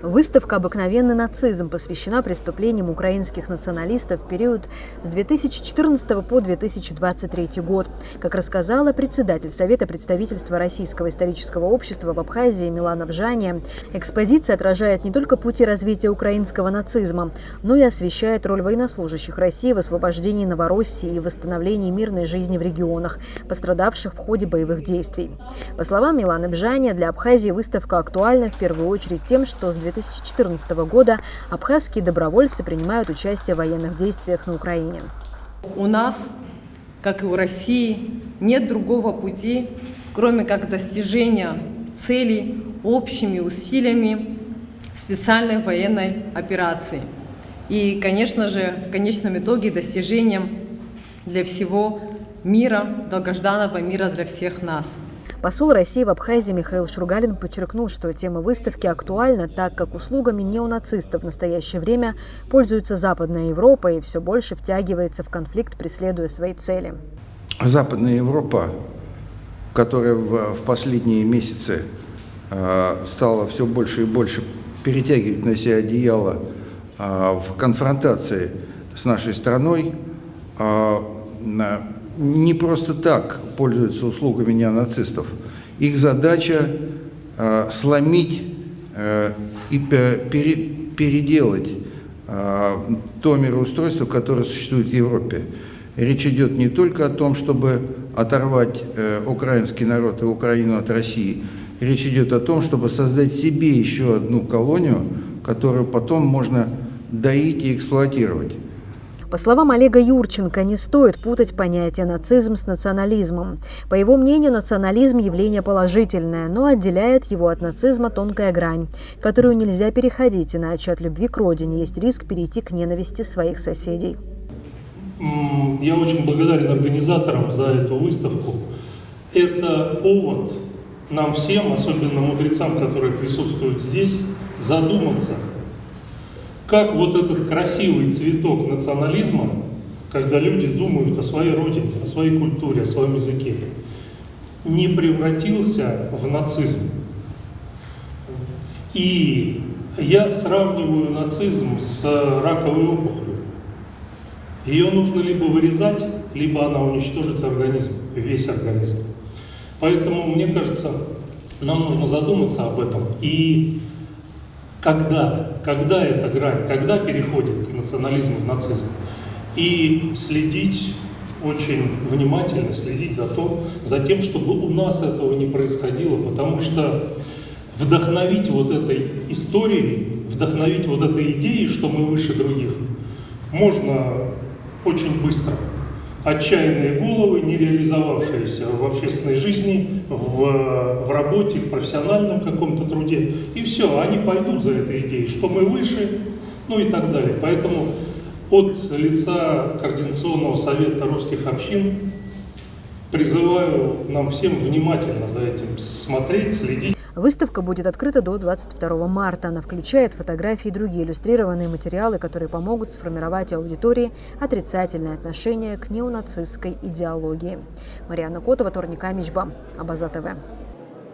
Выставка «Обыкновенный нацизм» посвящена преступлениям украинских националистов в период с 2014 по 2023 год. Как рассказала председатель Совета представительства Российского исторического общества в Абхазии Милана Бжания, экспозиция отражает не только пути развития украинского нацизма, но и освещает роль военнослужащих России в освобождении Новороссии и восстановлении мирной жизни в регионах, пострадавших в ходе боевых действий. По словам Миланы Бжания, для Абхазии выставка актуальна в первую очередь тем, что с 2014 года абхазские добровольцы принимают участие в военных действиях на Украине. У нас, как и у России, нет другого пути, кроме как достижения целей общими усилиями в специальной военной операции. И, конечно же, в конечном итоге достижением для всего мира, долгожданного мира для всех нас. Посол России в Абхазии Михаил Шургалин подчеркнул, что тема выставки актуальна, так как услугами неонацистов в настоящее время пользуется Западная Европа и все больше втягивается в конфликт, преследуя свои цели. Западная Европа, которая в последние месяцы стала все больше и больше перетягивать на себя одеяло в конфронтации с нашей страной, не просто так пользуются услугами неонацистов. Их задача сломить и переделать то мироустройство, которое существует в Европе. Речь идет не только о том, чтобы оторвать украинский народ и Украину от России. Речь идет о том, чтобы создать себе еще одну колонию, которую потом можно доить и эксплуатировать. По словам Олега Юрченко, не стоит путать понятие нацизм с национализмом. По его мнению, национализм – явление положительное, но отделяет его от нацизма тонкая грань, которую нельзя переходить, иначе от любви к родине есть риск перейти к ненависти своих соседей. Я очень благодарен организаторам за эту выставку. Это повод нам всем, особенно мудрецам, которые присутствуют здесь, задуматься, как вот этот красивый цветок национализма, когда люди думают о своей родине, о своей культуре, о своем языке, не превратился в нацизм. И я сравниваю нацизм с раковой опухолью. Ее нужно либо вырезать, либо она уничтожит организм, весь организм. Поэтому, мне кажется, нам нужно задуматься об этом. И когда эта грань, когда переходит национализм в нацизм, и следить очень внимательно, следить за тем, чтобы у нас этого не происходило, потому что вдохновить вот этой историей, вдохновить вот этой идеей, что мы выше других, можно очень быстро. Отчаянные головы, не реализовавшиеся в общественной жизни, в работе, в профессиональном каком-то труде. И все, они пойдут за этой идеей, что мы выше, ну и так далее. Поэтому от лица Координационного совета русских общин призываю нам всем внимательно за этим смотреть, следить. Выставка будет открыта до 22 марта. Она включает фотографии и другие иллюстрированные материалы, которые помогут сформировать у аудитории отрицательное отношение к неонацистской идеологии. Марьяна Котова, Торник Амичба, Абаза ТВ.